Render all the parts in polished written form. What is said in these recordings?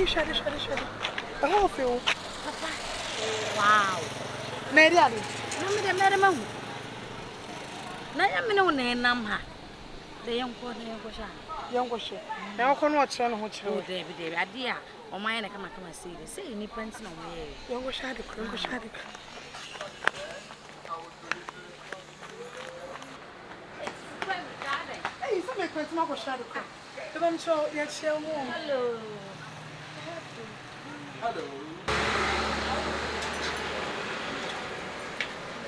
Shut it. I hope you. Wow. Nadiali. No, madam. No, I'm no name. The young Young now, can watch on what you David, idea. Or mine, I come and see the same. Any prints no way. Young shadow. Hey, somebody can smoke a shadow. I'm sure you're chill more. Hello.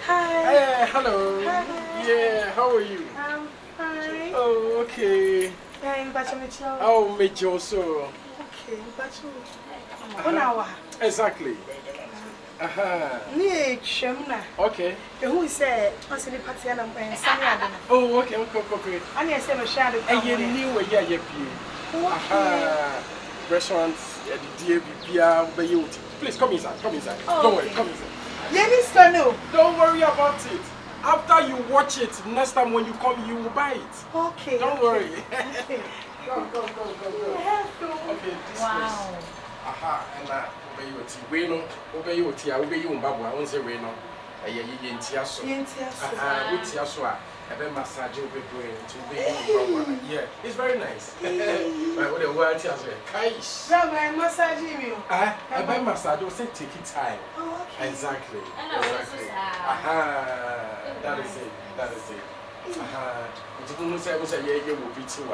Hi. Hey, hello. Hi. Yeah, how are you? I'm fine. Oh, okay. Yeah, but I'm chill. Oh, meet you also. Okay, but you. 1 hour. Exactly. Near Shamna. Okay. Who said, what's in the party and I'm Oh, okay. I need to say a shadow. And you knew where you're here. Restaurants, the DAB, please come inside. Oh, Don't worry, come inside. Yes, no. Don't worry about it. After you watch it, next time when you come, you will buy it. Okay. Don't worry. Okay. Go. Okay, this Wow. place. And obey your tea, I won't say we know. Massage yeah, it's very nice. What the word tells me. I'm massaging you. I massage, you say take it time. Oh, okay. Exactly. That is it. It's almost I was a year you will be too.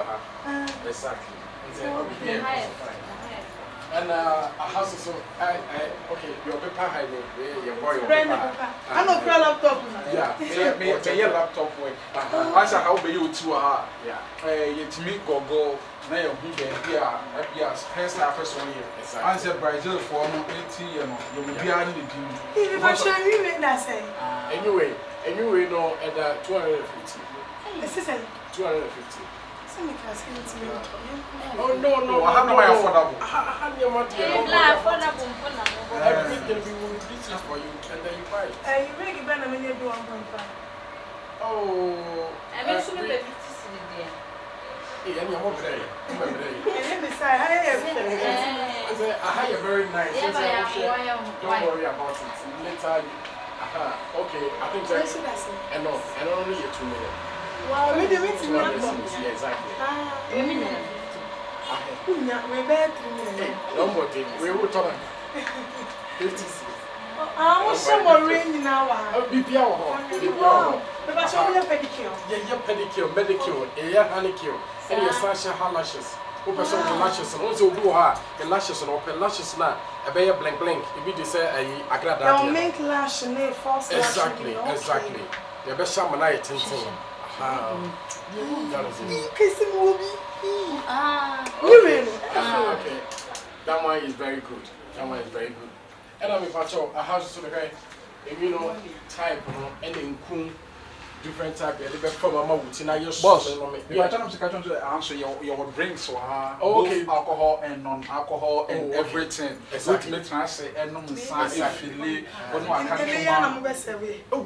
Exactly. And a house is so okay, your paper highway, your boy. I'm not proud of laptop. Yeah, may your laptop work. I shall help you to her. Yeah, it's me go. Now you'll be here. Hence, our first 1 year. I said Brazil for 80 and you will be on the team. If I show you, I say. Anyway, no, at 250. This is 250. Oh, no, I have no affordable. I have your money. Everything we will do this for you, and then you buy it. You make it better when you do 1.5. Oh, I'm assuming the 50 there. And you're more better. And then beside, I have a very nice. Don't worry about it. Later, okay, I think that's and only 2 million. Wow, we do it in yeah, exactly. We will talk 56. I'm so worried now. I'll be but show me a pedicure. Yeah, pedicure, manicure, and your Sasha lashes. Who person lashes and also do her the lashes and open lashes now. A bear blank. If you say a grad, they'll make lash and they false. Exactly. The best shaman I think. Okay. That one is very good. And I'm a house to the guy. If you know type and in different type from a boss. You are trying to answer your drinks or okay, alcohol and non-alcohol and everything. Exactly. And no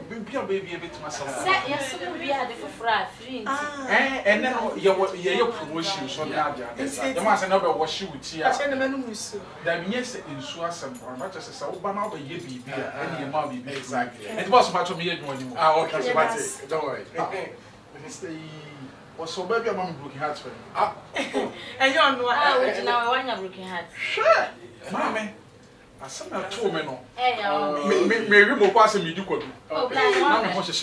baby a bit myself. Yes, we had the free. And then your promotion so the man said no wash you with here. That means in Suasam, not just a Saubana, but ye be and your mom be exactly. It was much of me doing. Okay, don't worry. Was so baby, I'm looking hard for you. And you're not now one of looking at. Sure, Mammy. I said, I'm 2 men. Maybe more passing me do. Let's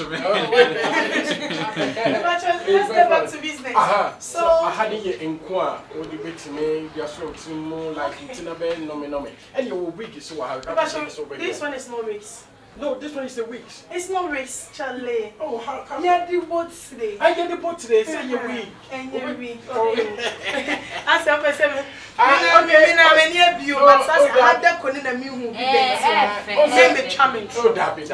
get back to business. So I had to inquire what you bet me, your throat more like Tinabe, no. And your wig is so hard. This one is no race. No, this one is the weeks. It's no race, Charlie. Oh, how come? Yeah, the boat today. I get the boat today, say your week. And your week. I said, I'm a view, but I had that one in a new movie. Charming. Oh, Dabby.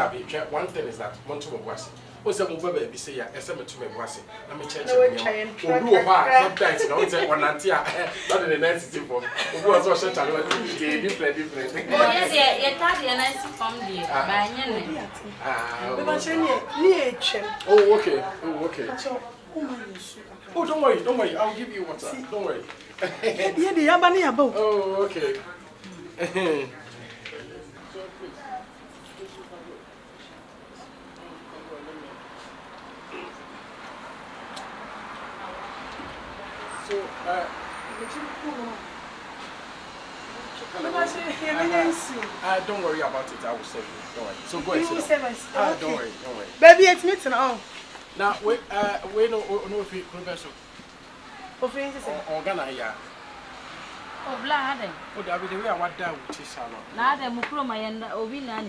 One thing is that one to was. What's a movie be say, I said to me, was it? I'm a church. Sometimes, you know, it's one auntie, not in the next people. Who was also different. Oh, yes, you're tired and nice from the banyan. Oh, okay. Oh, don't worry. I'll give you water. Don't worry. Yeah, the yabani abo. Oh, okay. So, don't worry about it. I will save you. Don't worry. So go ahead. You will save us. Don't worry. Baby, it's me now. Now, wait, no, if you could be Organa, yeah. Oh, Blade. Oh, David, we are what down with his Nada, Mukroma and Obina.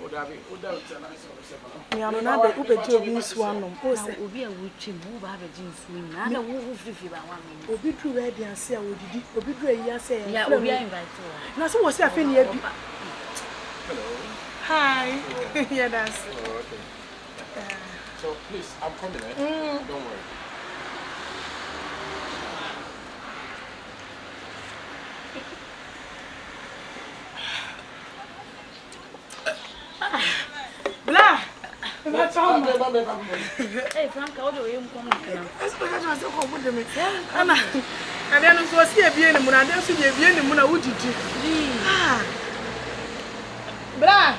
Oh, David, I am not the Uber Jones one. Will be a witch move out of jeans swing. Nada will feel one. Obi true ready and say, would you? Obi true, yes, say, yeah, we are invited. Now, so what's happening here? Hello. Hi. Yeah, that's okay. So, please, I'm coming, eh? Don't worry. Blah. That's all. Hey, Frank, how do you come? I said, "Come with me." Anna, and then it was here being the moon. And then see the being the moon. Would you? Blah.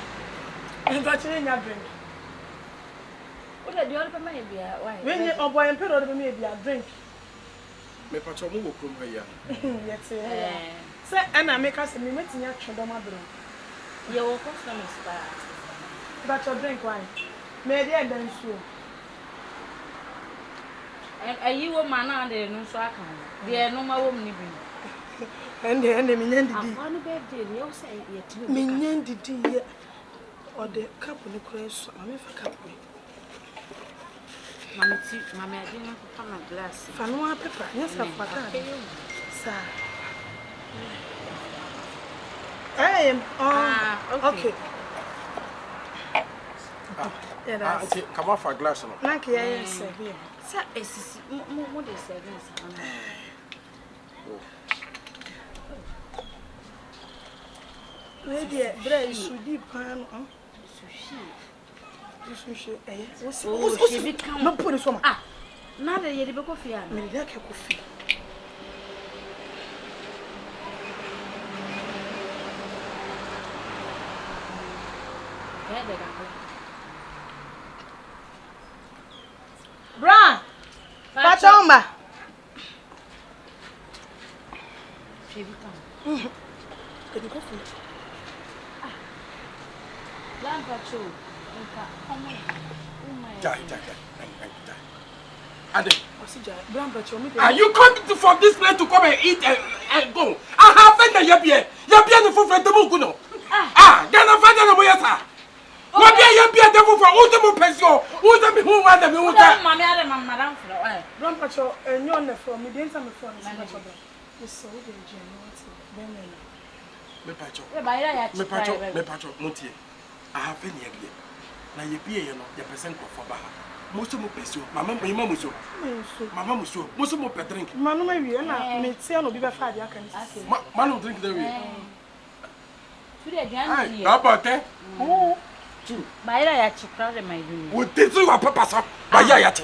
I'm touching your drink. What are the other maybe? Why? When you are boy and pet or maybe a drink. Me patrol will come here. Yes, sir. Anna, make us a minute in your children. Your customers, but your drink wine. Maybe I don't sue. And are you a man under no so I can? There are no more woman living. And the enemy did. One birthday, you say yet. Minion did ye or the couple of crash. I'm a couple. Mamma, I didn't come a glass. Fanua pepper, yes, I've got that. Sir. I am. Okay. Yeah, that's it. Come off a glass. Like, yes, sir. Sir, it's more than 7. Lady, bread should be pan. Oh, she become no put it on. Ah, now that you're the coffee. I'm like a coffee. Bra, Pachomba. She become. Can you go for it? Ah, Lamp Patrol. Are you coming from this place to come and eat and go? I have been there. You're being for the Mukuno. Then I find out where you are. What are you being there for? Ultimate pension. Who want them? Who want Madame Flower? Grandpa, and you're on the phone. We didn't have a phone. It's so good. I have been here. Now you be here, your percent for Baha. Most of my person, Mamma Muso, Mamma Muso, most of my drink. Manu, maybe, and I may say, I'll be a fire. I can say, Manu drink the way. How about that? Two. My eye, proud of my room. Would this you a papa? By Yayat?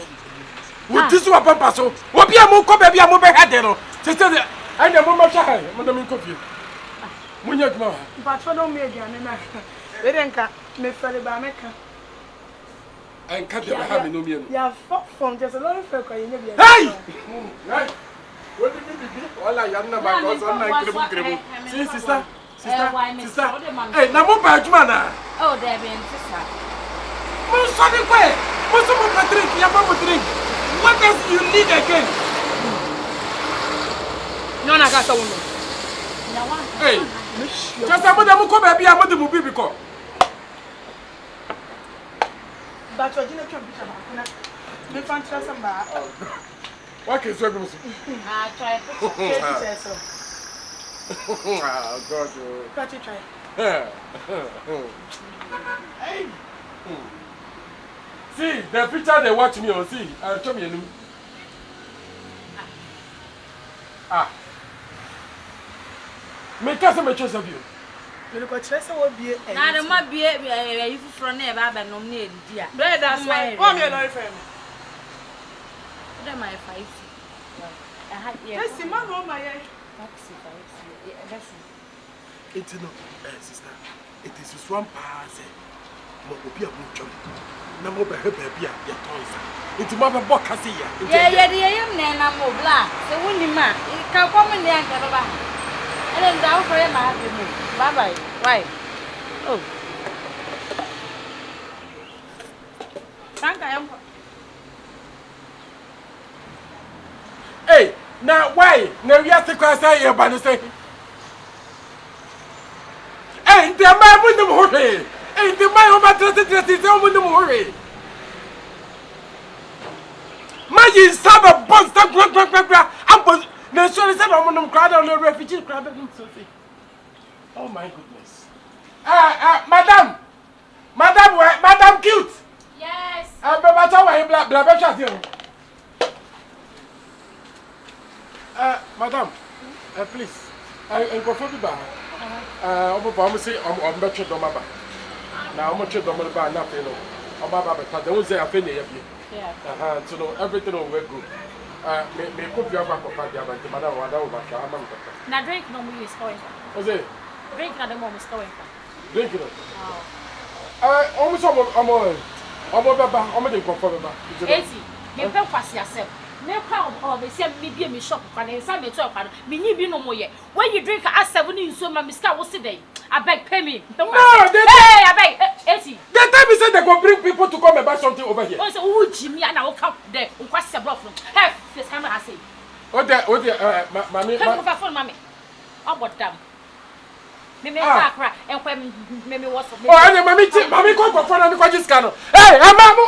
Would this you a papa? So, what be a more baby? I'm over here. Sister, I never much high, Madame Coffee. When you're more, but for no me again, and I didn't cut me for the Bameka. And cut the Bahaminian. You have fought from just a lot of folk. Hey! What did you do? All I am not sister. Hey, now what about Jumana? Oh, there be sister. Most of the way, most of my drink, your mama drink. What else you need again? No, I got a woman. Hey, just a mother come baby, I'm the movie because. But you're going to be a fantastic. What is your name? I try to Oh, God. Try. Hey. See, the picture they watch me on, see, I'll show me a new. Make us a choice of you. You look at Chester will be a. Now, there might be a from there, but no need, dear. That's why. Come here, Lord, friend. What am I 5? Yes, man, oh my. It's no, sister. It is one pass. Mopia mucho. Na mo be baby a ya tonsa. It's mama boka see ya. Yeah, na mo bla. So woni ma, ka kwa mo ne anka baba. Ele nda for ya ma happy mo. Bye bye. Why? Oh. Thank you. Hey, now why? Now we have to cross out here, but say, hey, the man with the hurry. Hey, the man who matters is the one with the hurry. My is stab a bust up, and no, sorry, said I'm on the crowd on the refugee crowd. Oh my goodness. Madam cute. Yes. I'm about to black. Madam, please. I confirm the bar. I'm say I'm better than my bar. Now I'm much than my bar, nothing. I'm about to don't say I finish. Yeah. So no, everything will work good. May copy of a but madam, what over. Now drink no more is going. What's it? Drink at the moment is going. Drink it. Almost I'm going to confirm. 80. Me pay pass yourself. Me kwa o be say me bia me shop kwa na nsa me to kwa me nyi bi no moye when you drink at 7 in so ma miska wo sit there abeg pay me no hey abeg 80 the time he said they go bring people to come and buy something over here o say wo jimi na wo come there wo kwa se block from hey this time I say o de mami come for phone mami about them me kakra en kwa me was oh anya mami go for phone and go just scan hey amamu